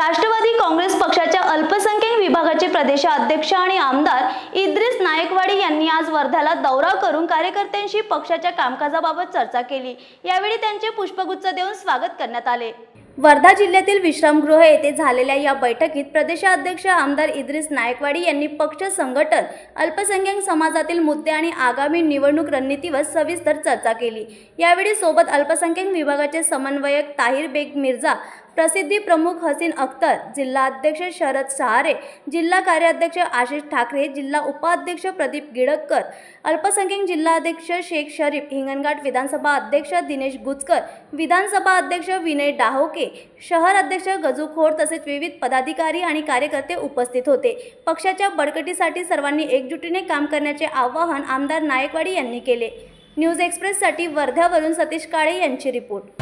राष्ट्रवादी काँग्रेस पक्षाच्या अल्पसंख्याक विभागाचे प्रदेशाध्यक्ष आणि आमदार इद्रिस नायकवाडी यांनी आज वर्ध्याला दौरा करून कार्यकर्त्यांशी पक्षाच्या कामकाजाबाबत चर्चा केली। यावेळी त्यांचे पुष्पगुच्छ देऊन स्वागत करण्यात आले। वर्धा जिल्ह्यातील विश्रामगृह येथे झालेल्या या बैठकीत प्रदेशाध्यक्ष आमदार इद्रिस नायकवाडी यांनी पक्ष संघटन, अल्पसंख्याक समाजातील मुद्दे आणि आगामी निवडणूक रणनीतीवर सविस्तर चर्चा केली। यावेळी सोबत अल्पसंख्याक विभागाचे समन्वयक ताहिर बेग मिर्झा, प्रसिद्धी प्रमुख हसीन अख्तर, जिल्हा अध्यक्ष शरद सहारे, जिल्हा कार्याध्यक्ष आशिष ठाकरे, जिल्हा उपाध्यक्ष प्रदीप गिडकर, अल्पसंख्याक जिल्हाध्यक्ष शेख शरीफ, हिंगणघाट विधानसभा अध्यक्ष दिनेश गुजकर, विधानसभा अध्यक्ष विनय डाहोके, शहर अध्यक्ष गजू खोर तसेच विविध पदाधिकारी आणि कार्यकर्ते उपस्थित होते। पक्षाच्या बळकटीसाठी सर्वांनी एकजुटीने काम करण्याचे आवाहन आमदार नायकवाडी यांनी केले। न्यूज एक्सप्रेससाठी वर्ध्यावरून सतीश काळे यांची रिपोर्ट।